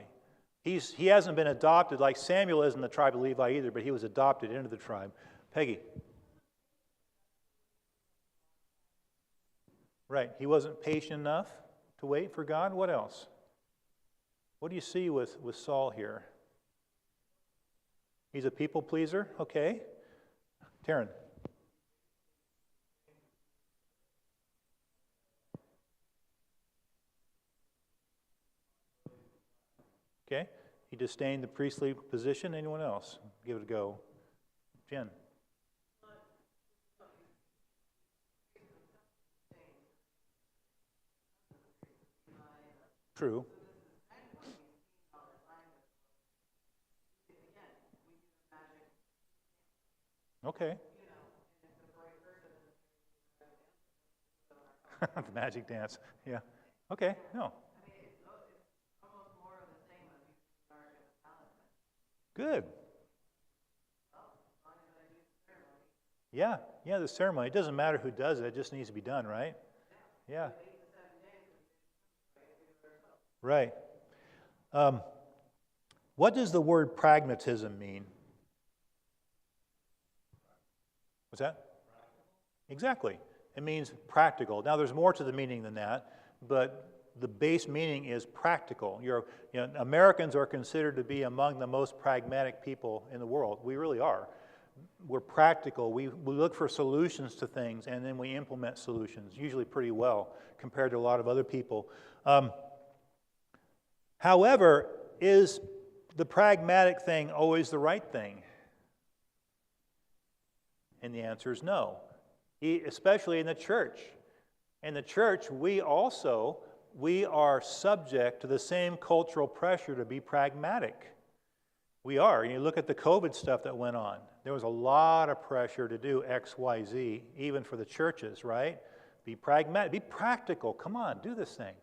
He hasn't been adopted like Samuel isn't the tribe of Levi either, but he was adopted into the tribe. Peggy. Right. He wasn't patient enough to wait for God. What else? What do you see with Saul here? He's a people pleaser? Okay. Taryn. Okay. He disdained the priestly position. Anyone else? Give it a go. Jen. True. Okay. The magic dance. Yeah. Okay. No. Good. Yeah. Yeah, the ceremony. It doesn't matter who does it. It just needs to be done, right? Yeah. Right. What does the word pragmatism mean? What's that? Exactly. It means practical. Now, there's more to the meaning than that, but the base meaning is practical. Americans are considered to be among the most pragmatic people in the world. We really are. We're practical. We look for solutions to things, and then we implement solutions, usually pretty well compared to a lot of other people. However, is the pragmatic thing always the right thing? And the answer is no, especially in the church. In the church, we are subject to the same cultural pressure to be pragmatic. We are. You look at the COVID stuff that went on. There was a lot of pressure to do X, Y, Z, even for the churches, right? Be pragmatic, be practical. Come on, do this thing.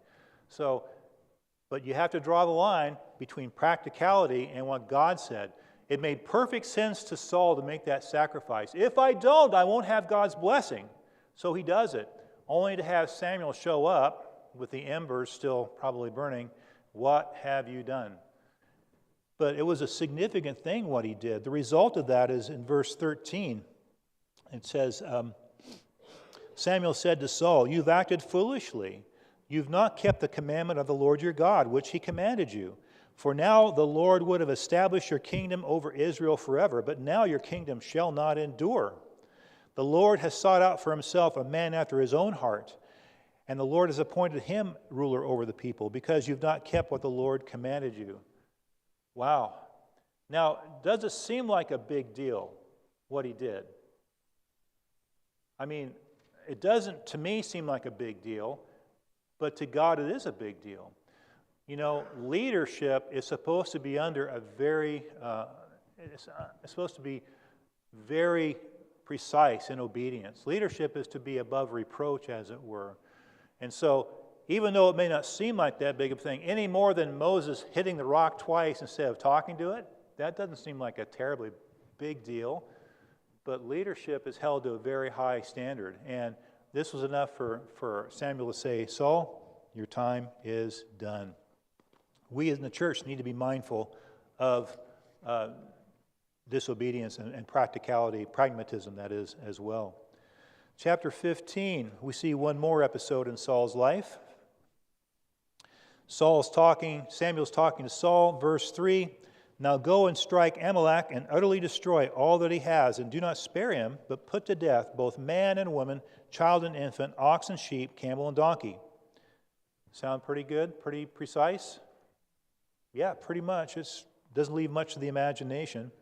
But you have to draw the line between practicality and what God said. It made perfect sense to Saul to make that sacrifice. If I don't, I won't have God's blessing. So he does it, only to have Samuel show up with the embers still probably burning. What have you done? But it was a significant thing what he did. The result of that is in verse 13. It says, Samuel said to Saul, "You've acted foolishly. You've not kept the commandment of the Lord your God, which he commanded you. For now the Lord would have established your kingdom over Israel forever, but now your kingdom shall not endure. The Lord has sought out for himself a man after his own heart, and the Lord has appointed him ruler over the people, because you've not kept what the Lord commanded you." Wow. Now, does it seem like a big deal, what he did? I mean, it doesn't, to me, seem like a big deal, but to God it is a big deal. You know, leadership is supposed to be under a it's supposed to be very precise in obedience. Leadership is to be above reproach, as it were. And so, even though it may not seem like that big of a thing, any more than Moses hitting the rock twice instead of talking to it, that doesn't seem like a terribly big deal. But leadership is held to a very high standard. And this was enough for Samuel to say, "Saul, your time is done." We in the church need to be mindful of disobedience and practicality, pragmatism, that is, as well. Chapter 15, we see one more episode in Saul's life. Samuel's talking to Saul, verse 3, "Now go and strike Amalek and utterly destroy all that he has, and do not spare him, but put to death both man and woman, child and infant, ox and sheep, camel and donkey." Sound pretty good? Pretty precise? Yeah, pretty much. It doesn't leave much to the imagination.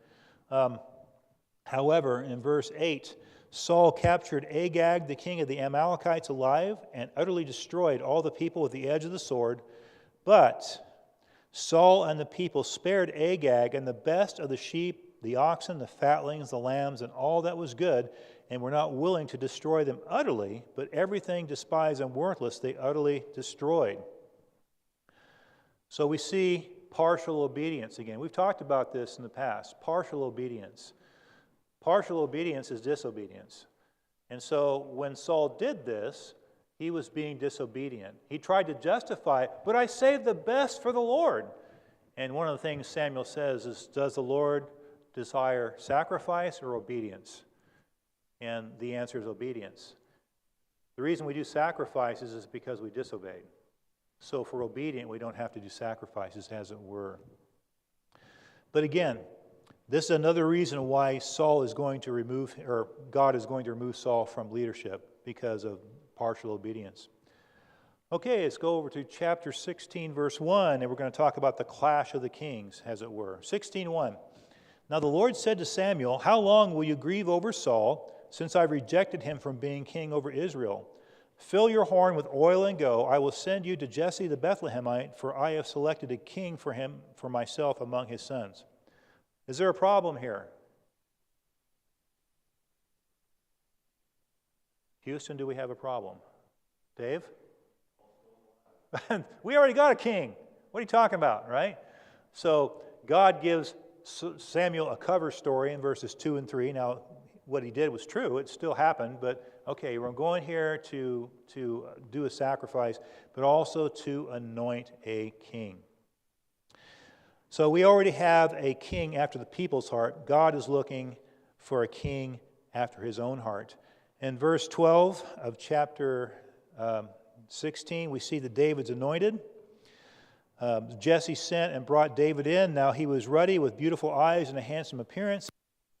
However, in verse 8, Saul captured Agag, the king of the Amalekites, alive, and utterly destroyed all the people with the edge of the sword. But Saul and the people spared Agag and the best of the sheep, the oxen, the fatlings, the lambs, and all that was good, and were not willing to destroy them utterly, but everything despised and worthless they utterly destroyed. So we see partial obedience again. We've talked about this in the past. Partial obedience. Partial obedience is disobedience. And so when Saul did this, he was being disobedient. He tried to justify it, but I saved the best for the Lord. And one of the things Samuel says is, does the Lord desire sacrifice or obedience? And the answer is obedience. The reason we do sacrifices is because we disobeyed. So if we're obedient, we don't have to do sacrifices, as it were. But again, this is another reason why God is going to remove Saul from leadership, because of partial obedience. Okay, let's go over to chapter 16, verse 1, and we're going to talk about the clash of the kings, as it were. 16:1. Now the Lord said to Samuel, "How long will you grieve over Saul, since I've rejected him from being king over Israel? Fill your horn with oil and go. I will send you to Jesse the Bethlehemite, for I have selected a king for him for myself among his sons." Is there a problem here? Houston, do we have a problem? Dave? We already got a king. What are you talking about, right? So God gives Samuel a cover story in verses 2 and 3. Now, what he did was true. It still happened, but okay, we're going here to do a sacrifice, but also to anoint a king. So we already have a king after the people's heart. God is looking for a king after his own heart. In verse 12 of chapter 16, we see that David's anointed. Jesse sent and brought David in. Now he was ruddy with beautiful eyes and a handsome appearance.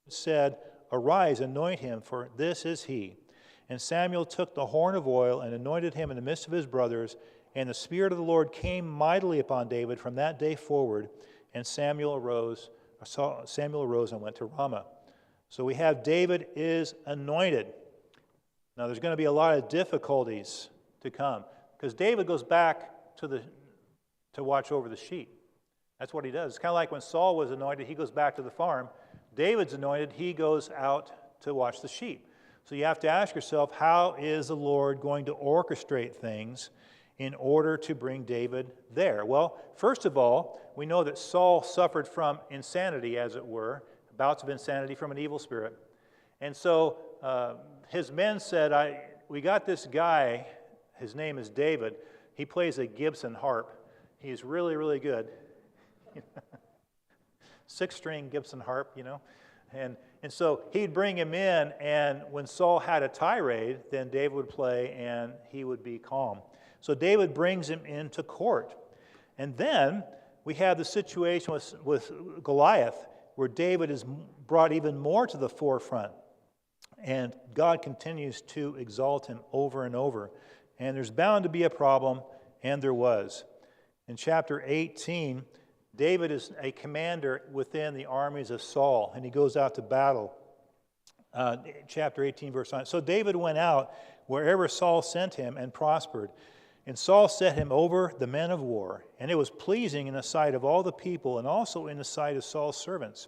He said, "Arise, anoint him, for this is he." And Samuel took the horn of oil and anointed him in the midst of his brothers. And the Spirit of the Lord came mightily upon David from that day forward. And Samuel arose and went to Ramah. So we have David is anointed. Now there's going to be a lot of difficulties to come, because David goes back to watch over the sheep. That's what he does. It's kind of like when Saul was anointed, he goes back to the farm. David's anointed, he goes out to watch the sheep. So you have to ask yourself, how is the Lord going to orchestrate things in order to bring David there? Well, first of all, we know that Saul suffered from insanity, as it were, bouts of insanity from an evil spirit. And so his men said, we got this guy. His name is David. He plays a Gibson harp. He's really, really good. 6-string Gibson harp, you know. And so he'd bring him in, and when Saul had a tirade, then David would play, and he would be calm. So David brings him into court. And then we have the situation with Goliath, where David is brought even more to the forefront. And God continues to exalt him over and over. And there's bound to be a problem, and there was. In chapter 18, David is a commander within the armies of Saul, and he goes out to battle. Chapter 18, verse 9. So David went out wherever Saul sent him and prospered. And Saul set him over the men of war, and it was pleasing in the sight of all the people and also in the sight of Saul's servants.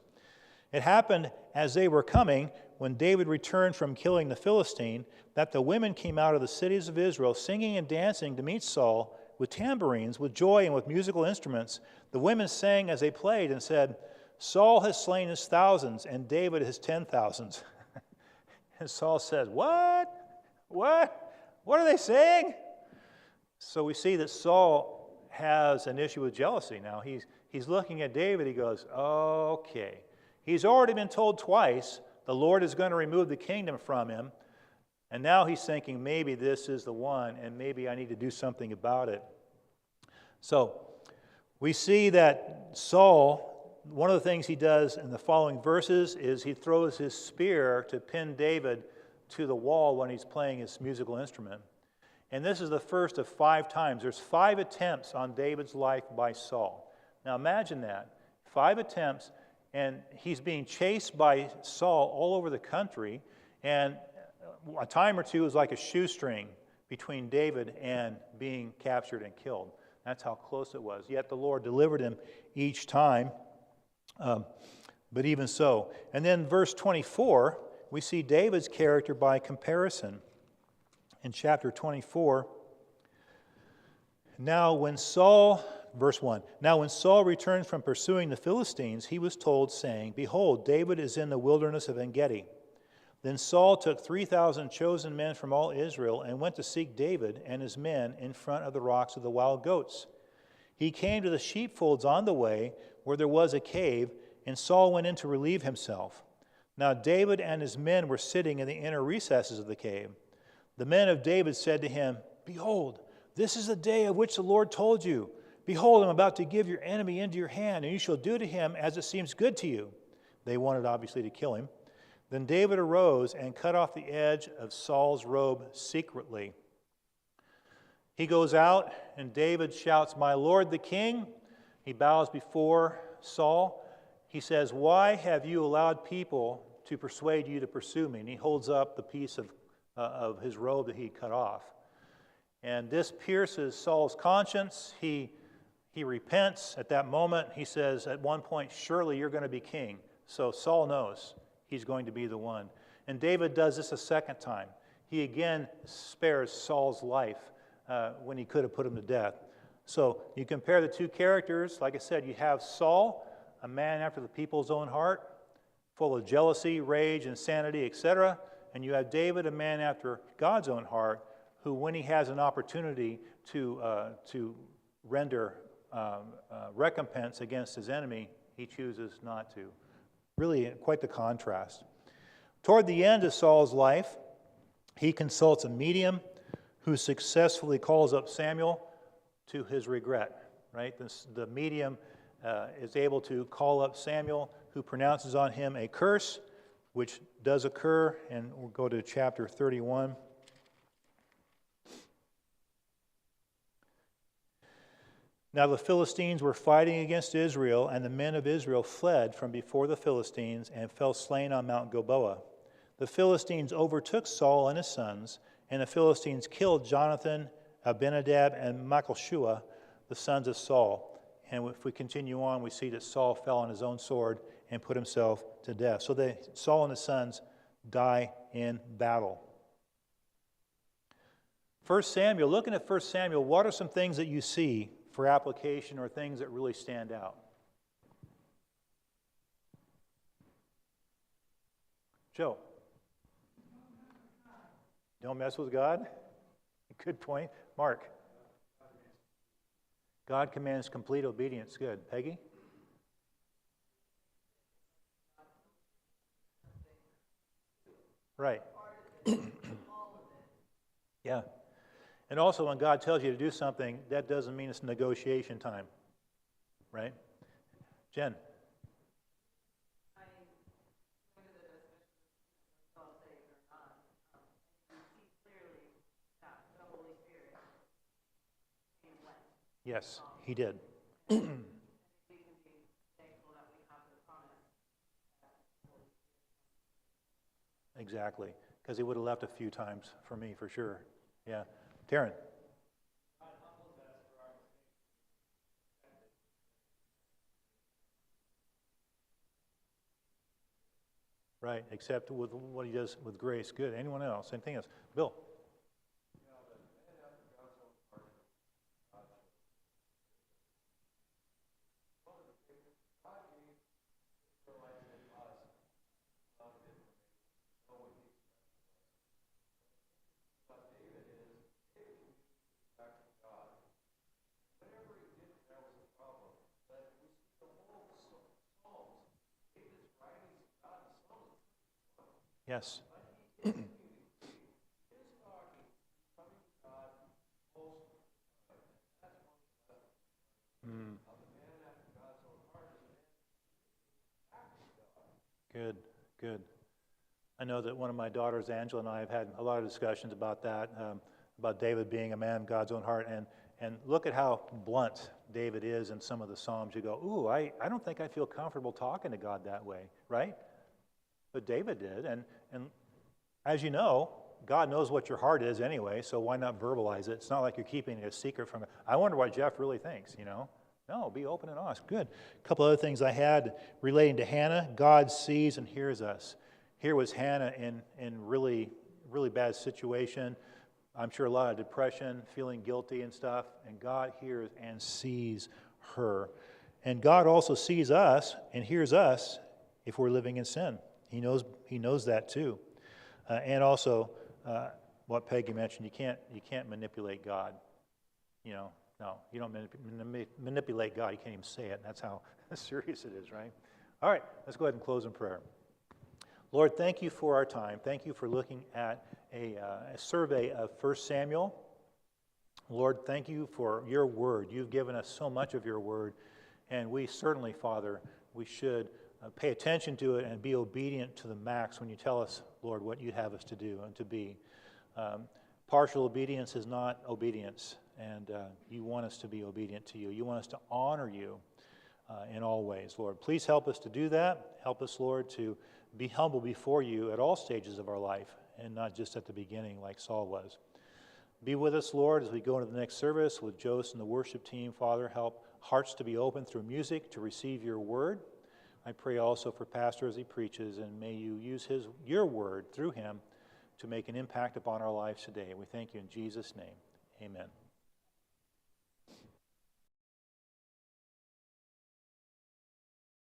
It happened as they were coming, when David returned from killing the Philistine, that the women came out of the cities of Israel, singing and dancing to meet Saul with tambourines, with joy, and with musical instruments. The women sang as they played and said, "Saul has slain his thousands, and David his 10,000s." And Saul says, What? What are they saying? So we see that Saul has an issue with jealousy now. He's looking at David. He goes, okay. He's already been told twice the Lord is going to remove the kingdom from him. And now he's thinking, maybe this is the one, and maybe I need to do something about it. So we see that Saul, one of the things he does in the following verses is he throws his spear to pin David to the wall when he's playing his musical instrument. And this is the first of 5 times. There's 5 attempts on David's life by Saul. Now imagine that. 5 attempts, and he's being chased by Saul all over the country, and a time or two is like a shoestring between David and being captured and killed. That's how close it was. Yet the Lord delivered him each time, but even so. And then verse 24, we see David's character by comparison. In chapter 24, verse 1, now when Saul returned from pursuing the Philistines, he was told, saying, "Behold, David is in the wilderness of En-Gedi." Then Saul took 3,000 chosen men from all Israel and went to seek David and his men in front of the rocks of the wild goats. He came to the sheepfolds on the way, where there was a cave, and Saul went in to relieve himself. Now David and his men were sitting in the inner recesses of the cave. The men of David said to him, "Behold, This is the day of which the Lord told you. Behold, I'm about to give your enemy into your hand, and you shall do to him as it seems good to you. They wanted, obviously, to kill him. Then David arose and cut off the edge of Saul's robe secretly. He goes out, and David shouts, "My Lord the king." He bows before Saul. He says, "Why have you allowed people to persuade you to pursue me?" And he holds up the piece of his robe that he cut off. And this pierces Saul's conscience. He repents at that moment. He says, at one point, "Surely you're going to be king." So Saul knows he's going to be the one. And David does this a second time. He again spares Saul's life when he could have put him to death. So you compare the two characters. Like I said, you have Saul, a man after the people's own heart, full of jealousy, rage, insanity, etc. And you have David, a man after God's own heart, who, when he has an opportunity to render recompense against his enemy, he chooses not to. Really quite the contrast. Toward the end of Saul's life, he consults a medium who successfully calls up Samuel to his regret. Right? The medium is able to call up Samuel, who pronounces on him a curse, which does occur, and we'll go to chapter 31. Now the Philistines were fighting against Israel, and the men of Israel fled from before the Philistines and fell slain on Mount Gilboa. The Philistines overtook Saul and his sons, and the Philistines killed Jonathan, Abinadab, and Malchishua, the sons of Saul. And if we continue on, we see that Saul fell on his own sword and put himself to death. So Saul and his sons die in battle. 1 Samuel, looking at 1 Samuel, what are some things that you see for application or things that really stand out? Joe? Don't mess with God? Good point. Mark? God commands complete obedience. Good. Peggy? Right. Yeah. And also, when God tells you to do something, that doesn't mean it's negotiation time. Right? Jen? Yes, he did. Exactly, because he would have left a few times for me, for sure. Yeah. Taryn? Right, except with what he does with grace. Good. Anyone else? Anything else? Bill? Yes. Good, good. I know that one of my daughters, Angela, and I have had a lot of discussions about that, about David being a man of God's own heart. And look at how blunt David is in some of the Psalms. You go, ooh, I don't think I feel comfortable talking to God that way, right? But David did. And as you know, God knows what your heart is anyway, so why not verbalize it? It's not like you're keeping it a secret from it. I wonder what Jeff really thinks, you know? No, be open and honest. Good. A couple other things I had relating to Hannah. God sees and hears us. Here was Hannah in really, really bad situation. I'm sure a lot of depression, feeling guilty and stuff. And God hears and sees her. And God also sees us and hears us if we're living in sin. He knows that too. And also, what Peggy mentioned, you can't manipulate God. You know, no, you don't manipulate God. You can't even say it. That's how serious it is, right? All right, let's go ahead and close in prayer. Lord, thank you for our time. Thank you for looking at a survey of 1 Samuel. Lord, thank you for your word. You've given us so much of your word, and we certainly, Father, we should pay attention to it and be obedient to the max when you tell us, Lord, what you have us to do and to be. Partial obedience is not obedience, and you want us to be obedient to you. You want us to honor you in all ways, Lord. Please help us to do that. Help us, Lord, to be humble before you at all stages of our life and not just at the beginning like Saul was. Be with us, Lord, as we go into the next service with Joseph and the worship team. Father, help hearts to be open through music to receive your word. I pray also for Pastor as he preaches, and may you use your word through him to make an impact upon our lives today. We thank you in Jesus' name. Amen.